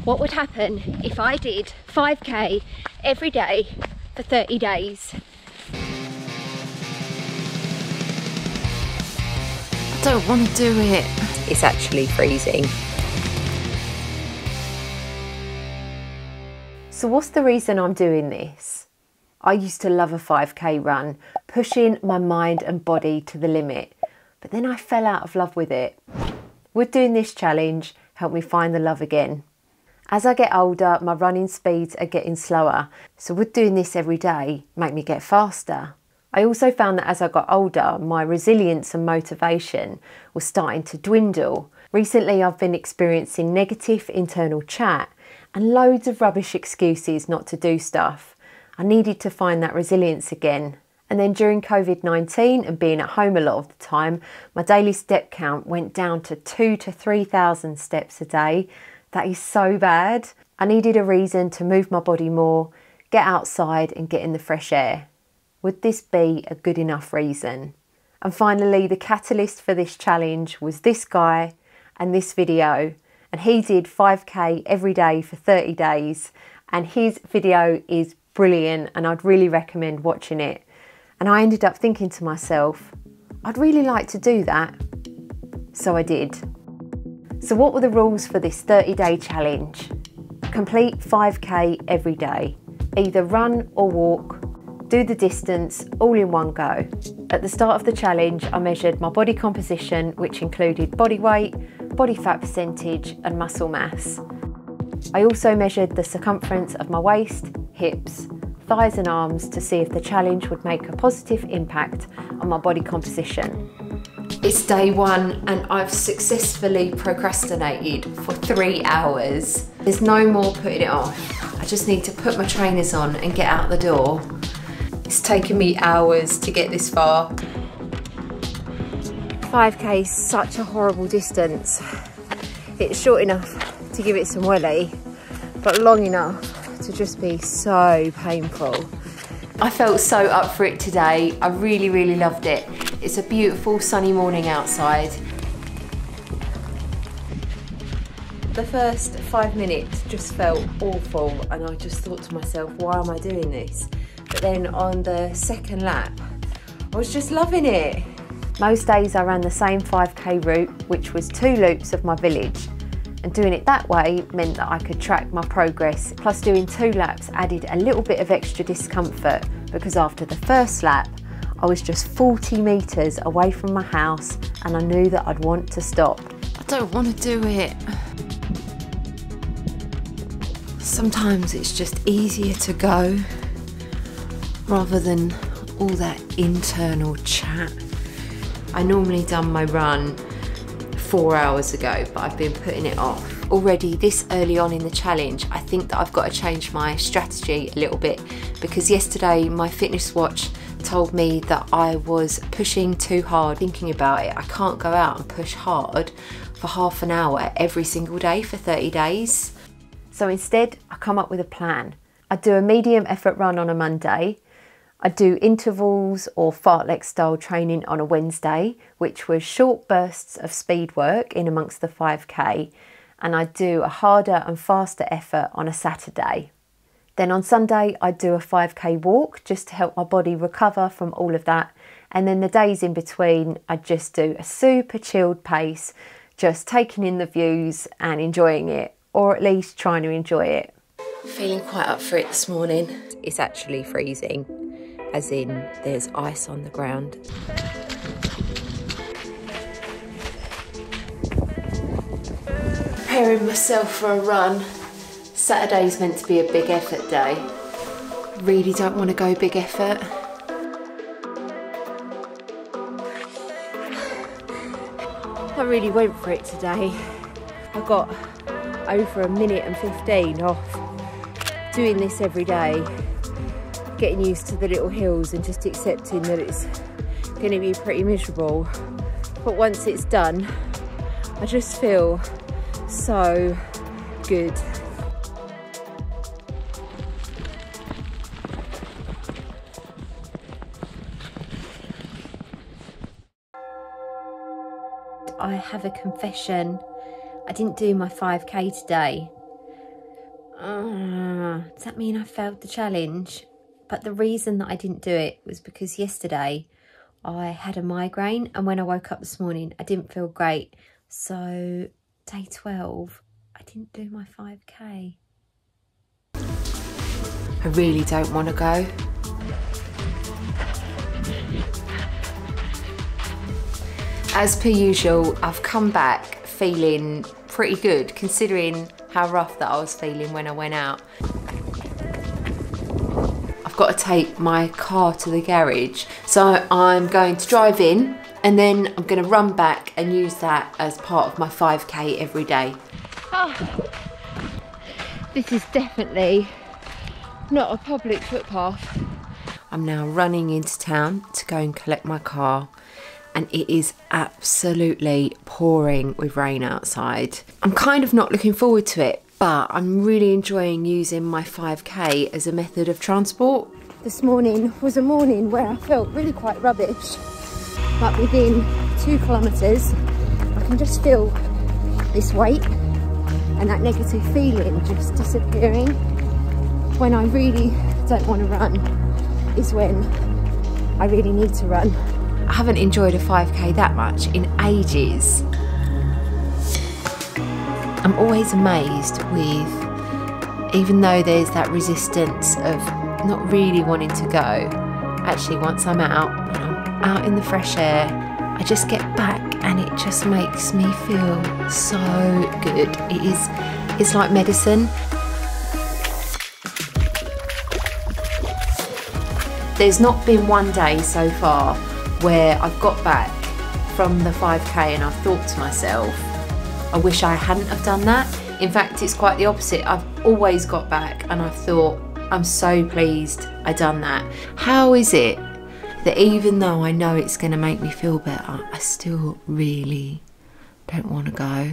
what would happen if I did 5k every day for 30 days. I don't want to do it. It's actually freezing. So what's the reason I'm doing this? I used to love a 5k run, pushing my mind and body to the limit, but then I fell out of love with it. Would doing this challenge help me find the love again? As I get older, my running speeds are getting slower, so would doing this every day make me get faster? I also found that as I got older, my resilience and motivation was starting to dwindle. Recently, I've been experiencing negative internal chat and loads of rubbish excuses not to do stuff. I needed to find that resilience again. And then during COVID-19 and being at home a lot of the time, my daily step count went down to 2,000 to 3,000 steps a day. That is so bad. I needed a reason to move my body more, get outside and get in the fresh air. Would this be a good enough reason? And finally, the catalyst for this challenge was this guy and this video. And he did 5k every day for 30 days. And his video is brilliant and I'd really recommend watching it. And I ended up thinking to myself, I'd really like to do that. So I did. So what were the rules for this 30-day challenge? Complete 5k every day. Either run or walk. Do the distance all in one go. At the start of the challenge, I measured my body composition, which included body weight, body fat percentage and muscle mass. I also measured the circumference of my waist, hips, thighs and arms to see if the challenge would make a positive impact on my body composition. It's day one and I've successfully procrastinated for 3 hours. There's no more putting it off. I just need to put my trainers on and get out the door. It's taken me hours to get this far. 5k is such a horrible distance. It's short enough to give it some welly, but long enough to just be so painful. I felt so up for it today. I really, really loved it. It's a beautiful sunny morning outside. The first 5 minutes just felt awful and I just thought to myself, why am I doing this? But then on the second lap, I was just loving it. Most days I ran the same 5k route, which was 2 loops of my village. And doing it that way meant that I could track my progress, plus doing 2 laps added a little bit of extra discomfort because after the first lap, I was just 40 metres away from my house and I knew that I'd want to stop. I don't want to do it. Sometimes it's just easier to go rather than all that internal chat. I normally done my run 4 hours ago, but I've been putting it off. Already this early on in the challenge, I think that I've got to change my strategy a little bit because yesterday my fitness watch told me that I was pushing too hard. Thinking about it, I can't go out and push hard for half an hour every single day for 30 days. So instead, I come up with a plan. I do a medium effort run on a Monday. I do intervals or fartlek style training on a Wednesday, which was short bursts of speed work in amongst the 5k, and I do a harder and faster effort on a Saturday. Then on Sunday, I do a 5k walk just to help my body recover from all of that. And then the days in between, I just do a super chilled pace, just taking in the views and enjoying it, or at least trying to enjoy it. Feeling quite up for it this morning. It's actually freezing, as in there's ice on the ground. Preparing myself for a run. Saturday's meant to be a big effort day. Really don't want to go big effort. I really went for it today. I got over 1 minute and 15 off doing this every day, getting used to the little hills and just accepting that it's going to be pretty miserable. But once it's done, I just feel so good. I have a confession. I didn't do my 5k today. Does that mean I failed the challenge? But the reason that I didn't do it was because yesterday I had a migraine, and when I woke up this morning I didn't feel great. So day 12 I didn't do my 5k. I really don't want to go. As per usual, I've come back feeling pretty good considering how rough that I was feeling when I went out. I've got to take my car to the garage, so I'm going to drive in and then I'm going to run back and use that as part of my 5k every day. Oh, this is definitely not a public footpath. I'm now running into town to go and collect my car, and it is absolutely pouring with rain outside. I'm kind of not looking forward to it, but I'm really enjoying using my 5k as a method of transport. This morning was a morning where I felt really quite rubbish, but within 2 kilometres I can just feel this weight and that negative feeling just disappearing. When I really don't want to run is when I really need to run. I haven't enjoyed a 5k that much in ages. I'm always amazed with, even though there's that resistance of not really wanting to go, actually once I'm out in the fresh air, I just get back and it just makes me feel so good. It's like medicine. There's not been one day so far where I've got back from the 5k and I've thought to myself, I wish I hadn't have done that. In fact, it's quite the opposite. I've always got back and I've thought, I'm so pleased I done that. How is it that even though I know it's going to make me feel better, I still really don't want to go?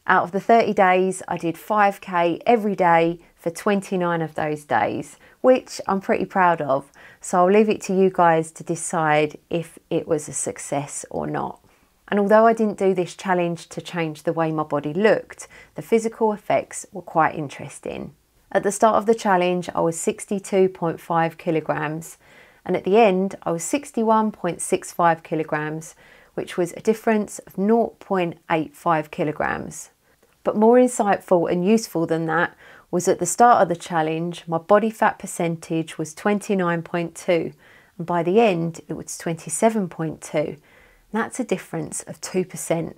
Out of the 30 days, I did 5k every day for 29 of those days, which I'm pretty proud of. So I'll leave it to you guys to decide if it was a success or not. And although I didn't do this challenge to change the way my body looked, the physical effects were quite interesting. At the start of the challenge, I was 62.5 kilograms, and at the end, I was 61.65 kilograms, which was a difference of 0.85 kilograms. But more insightful and useful than that was at the start of the challenge, my body fat percentage was 29.2, and by the end it was 27.2. That's a difference of 2%.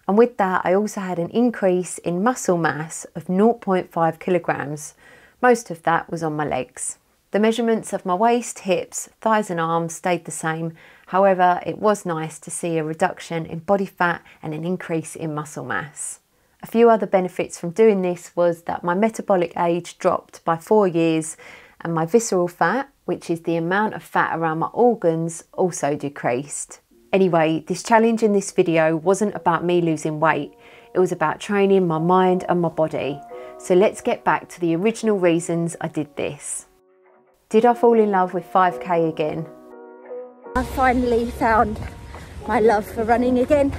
And with that, I also had an increase in muscle mass of 0.5 kilograms. Most of that was on my legs. The measurements of my waist, hips, thighs and arms stayed the same. However, it was nice to see a reduction in body fat and an increase in muscle mass. A few other benefits from doing this was that my metabolic age dropped by 4 years and my visceral fat, which is the amount of fat around my organs, also decreased. Anyway, this challenge in this video wasn't about me losing weight, it was about training my mind and my body. So let's get back to the original reasons I did this. Did I fall in love with 5k again? I finally found my love for running again.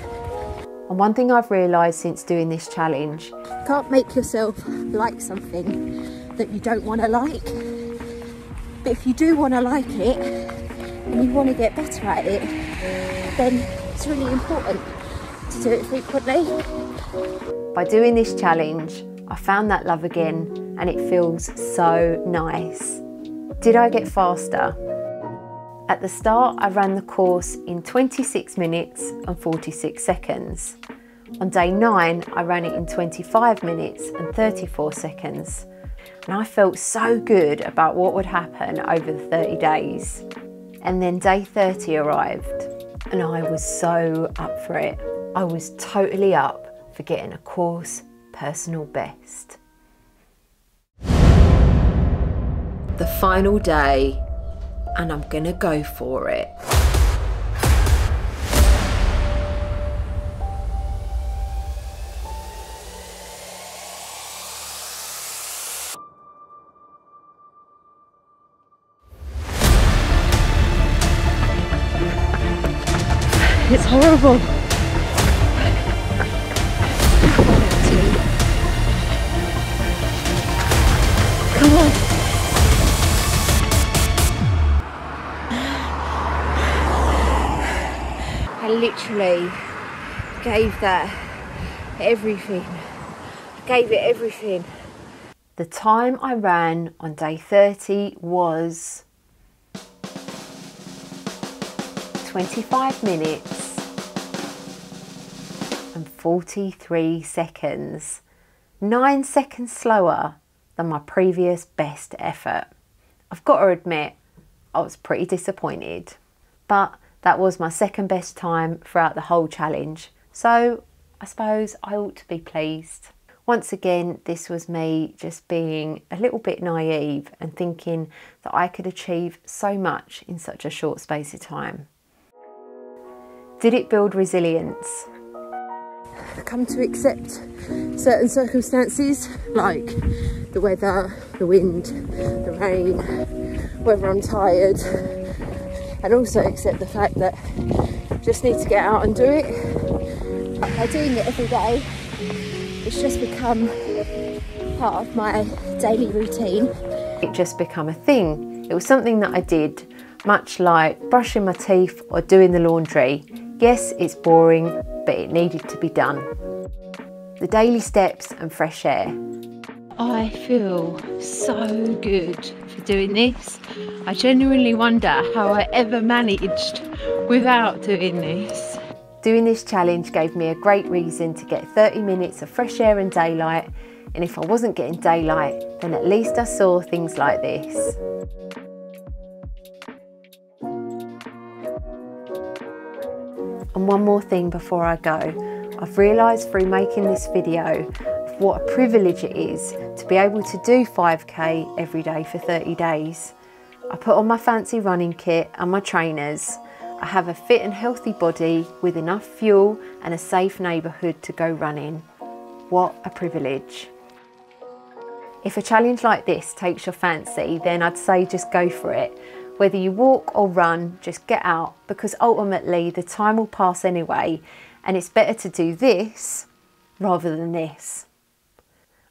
And one thing I've realised since doing this challenge, You can't make yourself like something that you don't want to like. But if you do want to like it and you want to get better at it, then it's really important to do it frequently. by doing this challenge, I found that love again and it feels so nice. Did I get faster? At the start, I ran the course in 26 minutes and 46 seconds. On day 9, I ran it in 25 minutes and 34 seconds. And I felt so good about what would happen over the 30 days. And then day 30 arrived and I was so up for it. I was totally up for getting a course personal best. The final day, and I'm gonna go for it. It's horrible. literally gave that everything. Gave it everything. The time I ran on day 30 was 25 minutes and 43 seconds. 9 seconds slower than my previous best effort. I've got to admit, I was pretty disappointed, but that was my second best time throughout the whole challenge, so I suppose I ought to be pleased. Once again, this was me just being a little bit naive and thinking that I could achieve so much in such a short space of time. Did it build resilience? I come to accept certain circumstances like the weather, the wind, the rain, whether I'm tired, and also accept the fact that I just need to get out and do it. By doing it every day, it's just become part of my daily routine. It just became a thing. It was something that I did, much like brushing my teeth or doing the laundry. Yes, it's boring, but it needed to be done. The daily steps and fresh air. I feel so good for doing this. I genuinely wonder how I ever managed without doing this. Doing this challenge gave me a great reason to get 30 minutes of fresh air and daylight, and if I wasn't getting daylight, then at least I saw things like this. And one more thing before I go, I've realised through making this video what a privilege it is to be able to do 5k every day for 30 days. I put on my fancy running kit and my trainers. I have a fit and healthy body with enough fuel and a safe neighbourhood to go running. What a privilege. If a challenge like this takes your fancy, then I'd say just go for it. Whether you walk or run, just get out, because ultimately the time will pass anyway, and it's better to do this rather than this.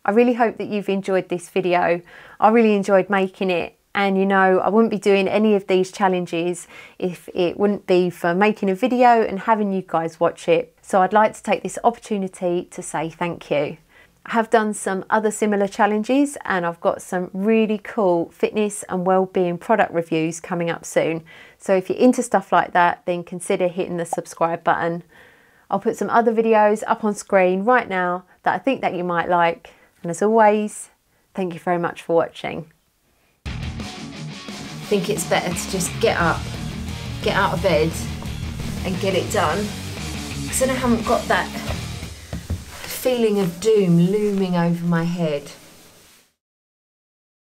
I really hope that you've enjoyed this video. I really enjoyed making it. And you know, I wouldn't be doing any of these challenges if it wouldn't be for making a video and having you guys watch it. So I'd like to take this opportunity to say thank you. I have done some other similar challenges and I've got some really cool fitness and well-being product reviews coming up soon. So if you're into stuff like that, then consider hitting the subscribe button. I'll put some other videos up on screen right now that I think that you might like. And as always, thank you very much for watching. I think it's better to just get up, get out of bed and get it done, because then I haven't got that feeling of doom looming over my head.